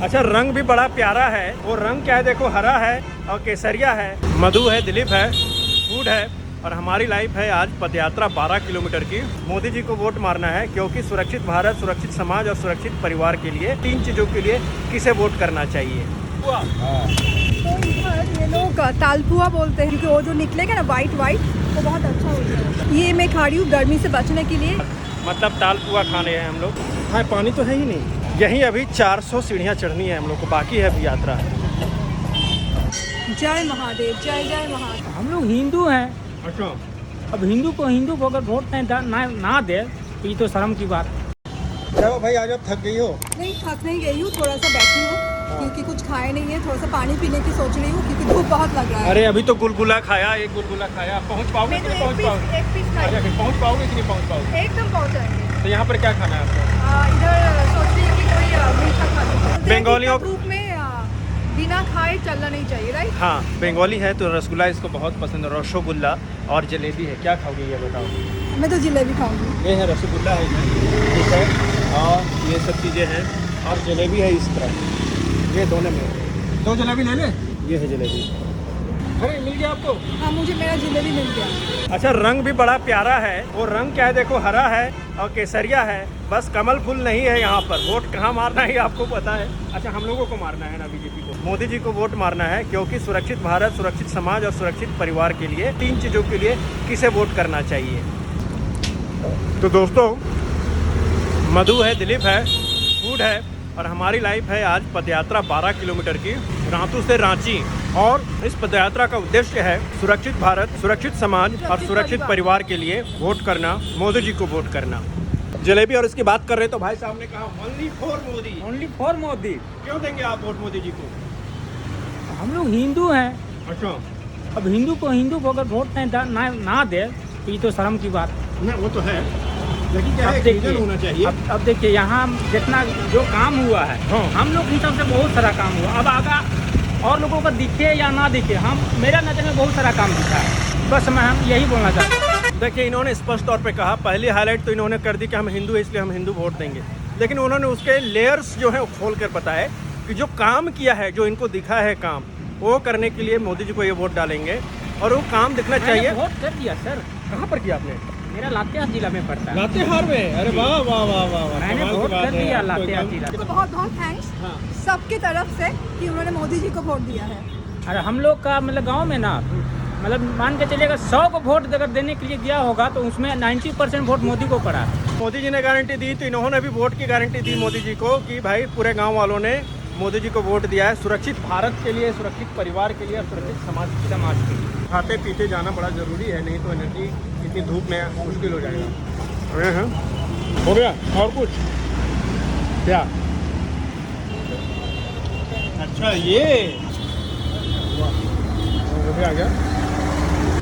अच्छा, रंग भी बड़ा प्यारा है। वो रंग क्या है देखो, हरा है और केसरिया है। मधु है, दिलीप है, फूड है और हमारी लाइफ है आज पदयात्रा 12 किलोमीटर की। मोदी जी को वोट मारना है क्योंकि सुरक्षित भारत, सुरक्षित समाज और सुरक्षित परिवार के लिए 3 चीज़ों के लिए किसे वोट करना चाहिए। तो इधर ये लोग तालपुआ बोलते हैं क्योंकि वो जो निकलेगा ना वाइट वो बहुत अच्छा होता है। ये मैं खा रही हूँ गर्मी से बचने के लिए, मतलब तालपुआ खाने हैं हम लोग। हाँ, पानी तो है ही नहीं। यहीं अभी 400 सीढ़ियाँ चढ़नी है हम लोग को, बाकी है अभी यात्रा। जय महादेव, जय जय महादेव। हम लोग हिंदू हैं। अच्छा, अब हिंदू को अगर वोट ना दे तो ये तो शर्म की बात। चलो भाई, आज आप थक गई हो? नहीं, थक नहीं गई हूँ, थोड़ा सा बैठी हूँ क्योंकि कुछ खाए नहीं है। थोड़ा सा पानी पीने की सोच रही हूँ क्योंकि धूप बहुत लग रहा है। अरे अभी तो गुलगुला खाया, एक गुलगुला खाया। पहुँच पाओगे कि नहीं पहुँच पाओगे? एक पीस अच्छा, फिर पहुँच पाओगे कि नहीं पहुँच पाओगे? एकदम पहुँच जाएंगे। तो यहाँ पर क्या खाना है आपको? इधर सोच रही हूँ कि कोई मीठा खा लूँ। बंगालियों धूप में बिना खाए चलना नहीं चाहिए, राइट? हाँ, बंगाली है तो रसगुल्ला इसको बहुत पसंद है, रसगुल्ला और जलेबी है। क्या खाओगे ये बताओ? मैं तो जलेबी खाऊंगी। ये है रसगुल्ला है, ठीक है, और ये सब चीज़ें हैं और जलेबी है इस तरह। ये दोनों में 2 जलेबी ले ले। ये है जलेबी। अरे मिल गया आपको? हाँ, मुझे मेरा जलेबी मिल गया। अच्छा, रंग भी बड़ा प्यारा है। वो रंग क्या है देखो, हरा है और केसरिया है। बस कमल फूल नहीं है यहाँ पर। वोट कहाँ मारना है आपको पता है? अच्छा, हम लोगों को मारना है ना, बीजेपी को। मोदी जी को वोट मारना है क्योंकि सुरक्षित भारत, सुरक्षित समाज और सुरक्षित परिवार के लिए 3 चीज़ों के लिए किसे वोट करना चाहिए। तो दोस्तों, मधु है, दिलीप है, फूड है और हमारी लाइफ है आज पदयात्रा 12 किलोमीटर की, रांतू से रांची। और इस पदयात्रा का उद्देश्य है सुरक्षित भारत, सुरक्षित समाज और सुरक्षित परिवार के लिए वोट करना, मोदी जी को वोट करना। जलेबी और इसकी बात कर रहे तो भाई साहब ने कहा only for Modi. Only for Modi. क्यों देंगे आप वोट मोदी जी को? हम लोग हिंदू हैं। अच्छा, अब हिंदू को अगर वोट ना दे तो ये तो शर्म की बात। ना वो तो है, लेकिन क्या है, अब एक रीजन होना चाहिए। अब देखिए यहाँ जितना जो काम हुआ है, हाँ। हम लोग की तरफ से बहुत सारा काम हुआ। अब आगा और लोगों को दिखे या ना दिखे, मेरा नज़र में बहुत सारा काम दिखा है। बस मैं हम यही बोलना चाहता हूँ। देखिए, इन्होंने स्पष्ट तौर पे कहा, पहली हाईलाइट तो इन्होंने कर दी कि हम हिंदू हैं इसलिए हम हिंदू वोट देंगे, लेकिन उन्होंने उसके लेयर्स जो है वो खोल कर बताए कि जो काम किया है, जो इनको दिखा है काम, वो करने के लिए मोदी जी को ये वोट डालेंगे और वो काम दिखना चाहिए। वोट कर दिया सर। कहाँ पर किया आपने? मेरा लातेहार जिला में पड़ता है। लातेहार में? अरे वाह वाह वाह वाह वाह, मैंने कमाल की वोट बात कर है। दिया आपको लातेहार एकदम- जिला। तो बहुत बहुत थैंक्स हाँ। सबकी तरफ से कि उन्होंने मोदी जी को वोट दिया है। अरे हम लोग का मतलब गांव में ना, मतलब मान के चलिएगा 100 को वोट अगर देने के लिए गया होगा तो उसमें 90% वोट मोदी को पड़ा। मोदी जी ने गारंटी दी तो इन्होंने भी वोट की गारंटी दी मोदी जी को कि भाई पूरे गांव वालों ने मोदी जी को वोट दिया है सुरक्षित भारत के लिए, सुरक्षित परिवार के लिए और सुरक्षित समाज के लिए। खाते पीते जाना बड़ा ज़रूरी है, नहीं तो एनर्जी इतनी धूप में मुश्किल हो जाएगा। अरे हाँ, हो गया और कुछ क्या? अच्छा, ये आ गया।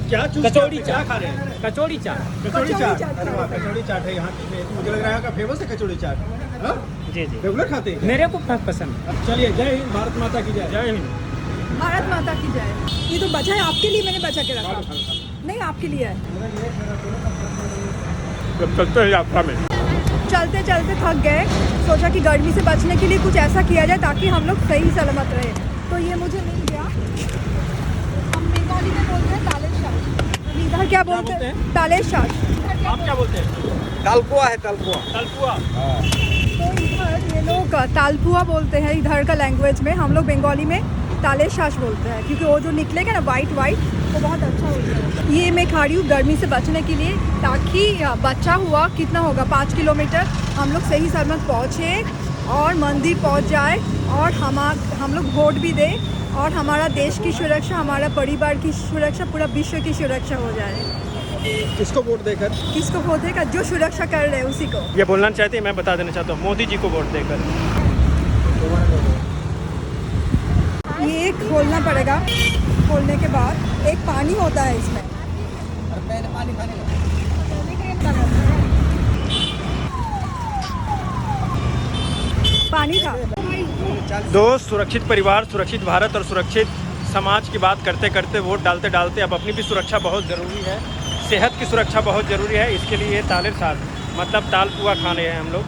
क्या चूज कचौड़ी क्या चाट खा रहे हैं? कचौड़ी चाट। कचौड़ी चाट। चाट। अरे वाह, कचौड़ी चाट है यहाँ की। मुझे लग रहा है का फेमस है कचौड़ी चाट। हाँ? जी जी, रेगुलर खाते हैं? मेरे को पसंद है। चलिए, जय हिंद, भारत माता की जय। जय हिंद। भारत माता की जय। ये तो बचा है आपके लिए, मैंने बचा के रखा। नहीं, आपके लिए है। जब चलते हैं यात्रा में, चलते चलते थक गए, सोचा कि गर्मी से बचने के लिए कुछ ऐसा किया जाए ताकि हम लोग सही सलामत रहे। तो ये मुझे मिल गया। हम बंगाली में बोलते हैं ताले शाट। इधर क्या बोलते हैं? ताले शाट। आप क्या बोलते हैं? तालपुआ है, तालपुआ। तलपुआ। तो इधर ये लोग तालपुआ बोलते हैं इधर का लैंग्वेज में। हम लोग बंगाली में ताले शाश बोलते हैं क्योंकि वो जो निकलेगा ना वाइट वो बहुत अच्छा होता है। ये मैं खा रही हूँ गर्मी से बचने के लिए ताकि बचा हुआ कितना होगा 5 किलोमीटर हम लोग सही सलामत पहुँचे और मंदिर पहुँच जाए और हम लोग वोट भी दें और हमारा देश की सुरक्षा, हमारा परिवार की सुरक्षा, पूरा विश्व की सुरक्षा हो जाए। किसको वोट देकर? किसको वोट देगा? जो सुरक्षा कर रहे हैं उसी को। ये बोलना चाहते हैं, मैं बता देना चाहता हूँ, मोदी जी को वोट देकर। ये खोलना पड़ेगा। खोलने के बाद एक पानी होता है इसमें। पानी था। दोस्त, सुरक्षित परिवार, सुरक्षित भारत और सुरक्षित समाज की बात करते करते, वोट डालते डालते अब अपनी भी सुरक्षा बहुत ज़रूरी है, सेहत की सुरक्षा बहुत ज़रूरी है। इसके लिए ताले साथ मतलब तालपुआ खाने हैं हम लोग।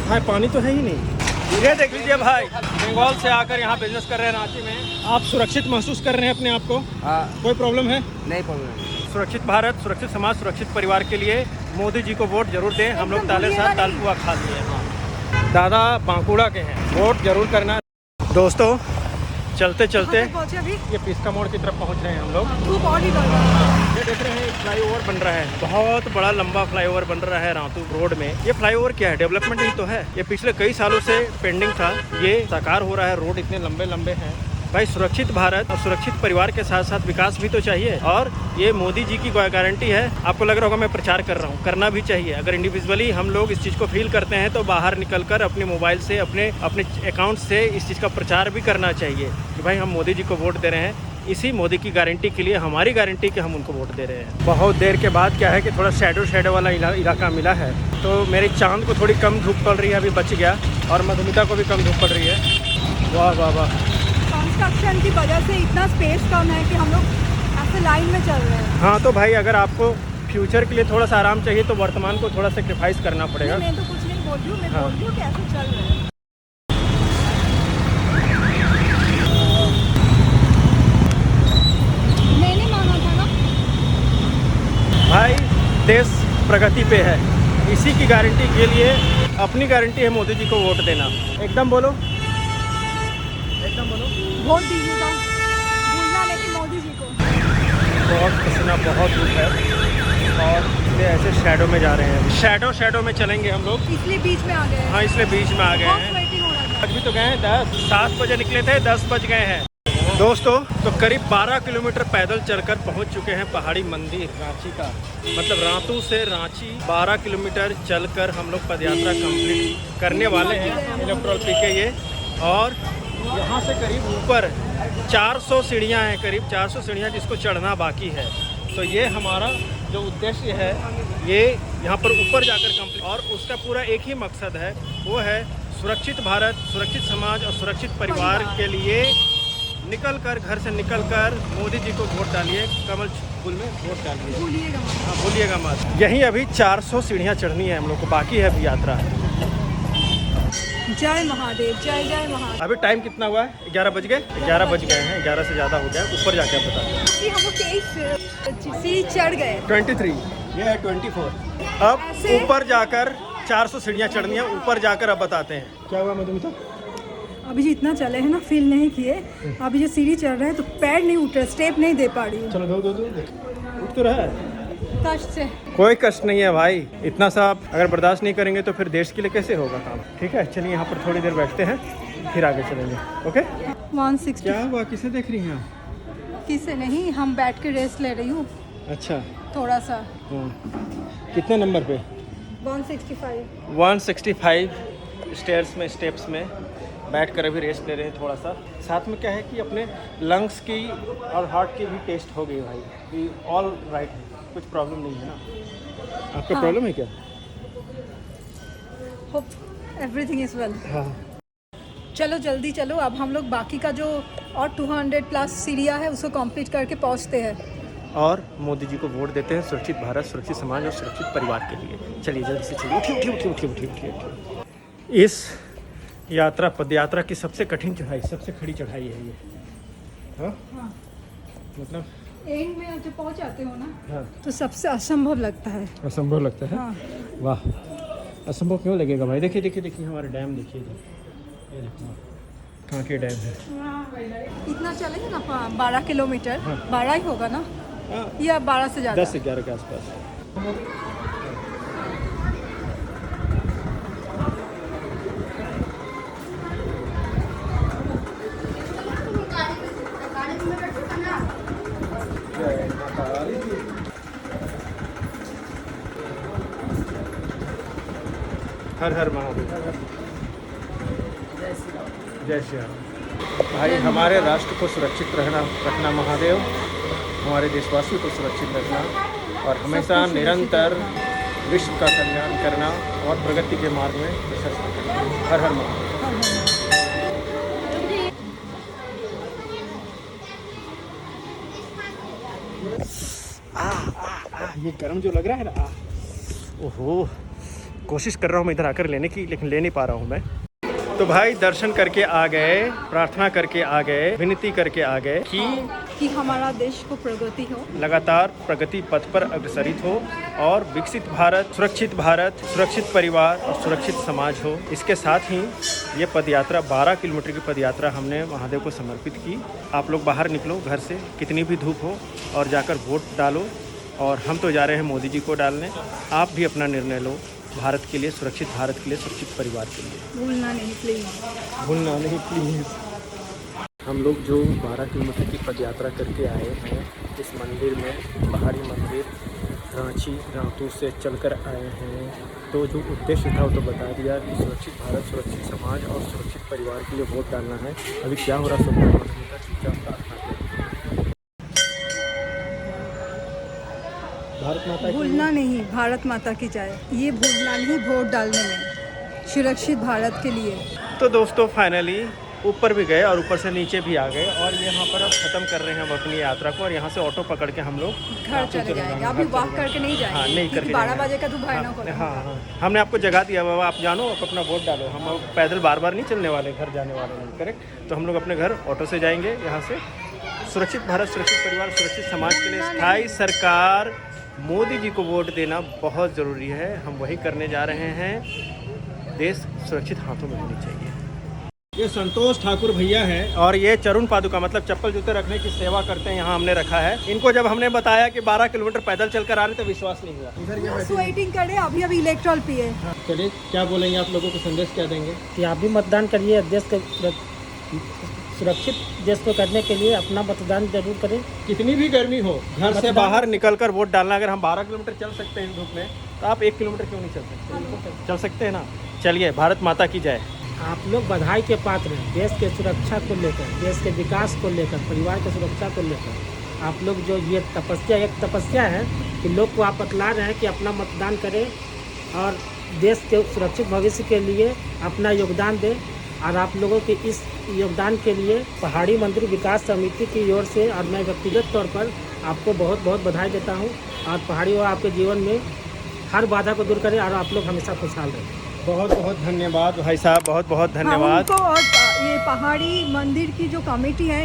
हाँ, पानी तो है ही नहीं। ये देख लीजिए भाई, बंगाल से आकर यहाँ बिजनेस कर रहे हैं रांची में। आप सुरक्षित महसूस कर रहे हैं अपने आप को? हाँ, कोई प्रॉब्लम है? नहीं प्रॉब्लम। सुरक्षित भारत, सुरक्षित समाज, सुरक्षित परिवार के लिए मोदी जी को वोट जरूर दें। हम लोग ताले साथ तालपुआ खा लिए हैं। हाँ, दादा बांकुड़ा के हैं, वोट जरूर करना। दोस्तों चलते चलते पहुंचे अभी ये पिस्का मोड़ की तरफ पहुंच रहे हैं हम लोग। धूप और निकल रहा है। ये देख रहे हैं फ्लाईओवर बन रहा है, बहुत बड़ा लंबा फ्लाईओवर बन रहा है रातू रोड में। ये फ्लाईओवर क्या है? डेवलपमेंट ही तो है। ये पिछले कई सालों से पेंडिंग था, ये साकार हो रहा है। रोड इतने लंबे लंबे हैं भाई। सुरक्षित भारत और सुरक्षित परिवार के साथ साथ विकास भी तो चाहिए, और ये मोदी जी की गारंटी है। आपको लग रहा होगा मैं प्रचार कर रहा हूँ, करना भी चाहिए। अगर इंडिविजुअली हम लोग इस चीज़ को फील करते हैं तो बाहर निकलकर अपने मोबाइल से, अपने अकाउंट से इस चीज़ का प्रचार भी करना चाहिए कि भाई हम मोदी जी को वोट दे रहे हैं। इसी मोदी की गारंटी के लिए हमारी गारंटी कि हम उनको वोट दे रहे हैं। बहुत देर के बाद क्या है कि थोड़ा शैडो वाला इलाका मिला है, तो मेरे चांद को थोड़ी कम धूप पड़ रही है, अभी बच गया। और मधुमिता को भी कम धूप पड़ रही है। वाह वाह वाह। कंस्ट्रक्शन की वजह से इतना स्पेस कम है कि हम लोग ऐसे लाइन में चल रहे हैं। हाँ, तो भाई अगर आपको फ्यूचर के लिए थोड़ा सा आराम चाहिए तो वर्तमान को थोड़ा सेक्रीफाइस करना पड़ेगा। मैं तो कुछ नहीं बोल रही हूँ, मैं हाँ। बोल रही हूँ कैसे चल रहे हैं। मैंने माना था ना भाई, देश प्रगति पे है, इसी की गारंटी के लिए अपनी गारंटी है मोदी जी को वोट देना। एकदम बोलो, एकदम बोलो, वोट दीजिएगा, भूलना लेकिन मोदी जी को। बहुत पसीना, बहुत धूप है और इसलिए ऐसे शैडो में जा रहे हैं। शैडो में चलेंगे हम लोग। इसलिए बीच में आ गए हैं। हाँ, इसलिए बीच में आ गए बहुत हैं। स्वेटिंग हो रहा था। आज भी तो गए हैं 7 बजे निकले थे, 10 बज गए हैं। दोस्तों तो करीब 12 किलोमीटर पैदल चलकर पहुंच चुके हैं पहाड़ी मंदिर रांची का। मतलब रातू से रांची 12 किलोमीटर चलकर हम लोग पदयात्रा कंप्लीट करने वाले हैं। इलेक्ट्रॉल पी के ये, और यहाँ से करीब ऊपर 400 सीढ़ियाँ हैं, करीब 400 सीढ़ियाँ जिसको चढ़ना बाकी है। तो ये हमारा जो उद्देश्य है, ये यहाँ पर ऊपर जाकर कंप्लीट, और उसका पूरा एक ही मकसद है, वो है सुरक्षित भारत, सुरक्षित समाज और सुरक्षित परिवार के लिए निकलकर, घर से निकलकर मोदी जी को वोट डालिए, कमल फूल में वोट डालिए। भूलिएगा मत। हाँ, भूलिएगा मत। यहीं अभी 400 सीढ़ियाँ चढ़नी है हम लोग को, बाकी है अभी यात्रा। जय महादेव, जय जय महादेव। अभी टाइम कितना हुआ है? 11 बज गए? 11 बज गए हैं, 11 से ज़्यादा हो गया। ऊपर जाके आप बताते कि हम लोग 23 सीढ़ी चढ़ गए। 23, ये है 24। अब ऐसे? ऊपर जाकर 400 सीढ़ियाँ चढ़नी है, ऊपर जाकर अब बताते हैं क्या हुआ। मधुमिता, अभी जो इतना चले हैं ना, फील नहीं किए। अभी जो सीढ़ी चढ़ रहे हैं तो पैर नहीं उठ रहे, स्टेप नहीं दे पा रही हूँ। चलो दो उठ तो रहा है। कष्ट से। कोई कष्ट नहीं है भाई, इतना सा आप अगर बर्दाश्त नहीं करेंगे तो फिर देश के लिए कैसे होगा काम। ठीक है, चलिए यहाँ पर थोड़ी देर बैठते हैं, फिर आगे चलेंगे। ओके। 160 क्या हुआ, किसे देख रही हैं आप? किसे नहीं, हम बैठ के रेस्ट ले रही हूँ अच्छा, थोड़ा सा। कितने नंबर पे? 165। 165 स्टेयर्स में, स्टेप्स में बैठ कर अभी रेस्ट ले रहे हैं थोड़ा सा। साथ में क्या है कि अपने लंग्स की और हार्ट की भी टेस्ट हो गई भाई, कि ऑल राइट है, कुछ प्रॉब्लम नहीं है ना। आपका प्रॉब्लम है क्या? Hope everything is well. हाँ, चलो जल्दी चलो, अब हम लोग बाकी का जो और 200 प्लस सीढ़ियाँ है उसको कंप्लीट करके पहुँचते हैं और मोदी जी को वोट देते हैं। सुरक्षित भारत, सुरक्षित समाज और सुरक्षित परिवार के लिए। चलिए जल्दी से चलिए, उठिए। इस यात्रा, पदयात्रा की सबसे कठिन चढ़ाई, सबसे खड़ी चढ़ाई है ये। हाँ, मतलब एंड में जब पहुँच जाते हो ना, हाँ, तो सबसे असंभव लगता है। असंभव लगता है। हाँ। वाह, असंभव क्यों लगेगा भाई? देखिए देखिए देखिए, हमारा डैम देखिए, ये देखो कहाँ के डैम है। इतना चलेंगे ना 12 किलोमीटर। हाँ। 12 ही होगा ना, हाँ, या 12 से ज़्यादा? 10 से 11 के आसपास। हर हर महादेव, जय श्री राम। भाई, हमारे राष्ट्र को सुरक्षित रखना महादेव, हमारे देशवासियों को सुरक्षित रखना और हमेशा निरंतर विश्व का कल्याण करना और प्रगति के मार्ग में प्रशस्त करना। हर हर महादेव। ये गर्म जो लग रहा है ना, ओहो, कोशिश कर रहा हूँ मैं इधर आकर लेने की, लेकिन ले नहीं पा रहा हूँ मैं। तो भाई दर्शन करके आ गए, प्रार्थना करके आ गए, विनती करके आ गए कि हमारा देश को प्रगति हो, लगातार प्रगति पथ पर अग्रसरित हो और विकसित भारत, सुरक्षित परिवार और सुरक्षित समाज हो। इसके साथ ही ये पदयात्रा 12 किलोमीटर की पदयात्रा हमने महादेव को समर्पित की। आप लोग बाहर निकलो घर से, कितनी भी धूप हो, और जाकर वोट डालो। और हम तो जा रहे हैं मोदी जी को डालने, आप भी अपना निर्णय लो भारत के लिए, सुरक्षित भारत के लिए, सुरक्षित परिवार के लिए। भूलना नहीं प्लीज़, भूलना नहीं प्लीज़। हम लोग जो 12 किलोमीटर की पदयात्रा करके आए हैं इस मंदिर में, पहाड़ी मंदिर रांची रातू से चलकर आए हैं, तो जो उद्देश्य था वो तो बता दिया कि सुरक्षित भारत, सुरक्षित समाज और सुरक्षित परिवार के लिए वोट डालना है। अभी क्या हो रहा है सब भारत माता की भूलना नहीं, भारत माता की जय। ये भूलना नहीं वोट डालने में, सुरक्षित भारत के लिए। तो दोस्तों फाइनली ऊपर भी गए और ऊपर से नीचे भी आ गए, और यहाँ पर अब ख़त्म कर रहे हैं हम अपनी यात्रा को, और यहाँ से ऑटो पकड़ के हम लोग घर चले जाएंगे। अभी वॉक करके नहीं जाएंगे। हाँ, नहीं करके 12 बजे का तो भयानक होगा। हाँ, हमने आपको जगह दिया बाबा, आप जानो, आप अपना वोट डालो। हम अब पैदल बार बार नहीं चलने वाले, घर जाने वाले नहीं, करेक्ट। तो हम लोग अपने घर ऑटो से जाएंगे यहाँ से। सुरक्षित भारत, सुरक्षित परिवार, सुरक्षित समाज के लिए स्थायी सरकार मोदी जी को वोट देना बहुत ज़रूरी है। हम वही करने जा रहे हैं। देश सुरक्षित हाथों में होनी चाहिए। ये संतोष ठाकुर भैया हैं, और ये चरुण पादुका मतलब चप्पल जूते रखने की सेवा करते हैं, यहाँ हमने रखा है इनको। जब हमने बताया कि 12 किलोमीटर पैदल चलकर आ रहे तो विश्वास नहीं हुआ। इधर ये बस वेटिंग करे, अभी इलेक्ट्रॉल पिए। चलिए, क्या बोलेंगे आप लोगों को, संदेश क्या देंगे? कि आप भी मतदान करिए, देश के सुरक्षित देश को करने के लिए अपना मतदान जरूर करें। कितनी भी गर्मी हो, घर से बाहर निकलकर वोट डालना। अगर हम 12 किलोमीटर चल सकते हैं धूप में, तो आप 1 किलोमीटर क्यों नहीं चल सकते? चल सकते हैं ना। चलिए, भारत माता की जय। आप लोग बधाई के पात्र हैं। देश के सुरक्षा को लेकर, देश के विकास को लेकर, परिवार की सुरक्षा को लेकर आप लोग जो ये तपस्या, एक तपस्या है कि लोग को आप बतला रहे हैं कि अपना मतदान करें और देश के सुरक्षित भविष्य के लिए अपना योगदान दें। और आप लोगों के इस योगदान के लिए पहाड़ी मंदिर विकास समिति की ओर से और मैं व्यक्तिगत तौर पर आपको बहुत बहुत बधाई देता हूँ। और पहाड़ी वो आपके जीवन में हर बाधा को दूर करें और आप लोग हमेशा खुशहाल रहें। बहुत बहुत धन्यवाद भाई साहब, बहुत बहुत धन्यवाद। हमको और ये पहाड़ी मंदिर की जो कमेटी है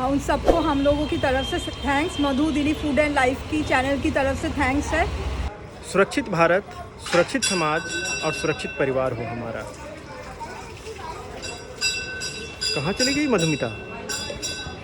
उन सबको हम लोगों की तरफ से thanks. Madhu Delhi food and life की चैनल की तरफ से थैंक्स है। सुरक्षित भारत, सुरक्षित समाज और सुरक्षित परिवार हो हमारा। कहाँ चली गई मधुमिता?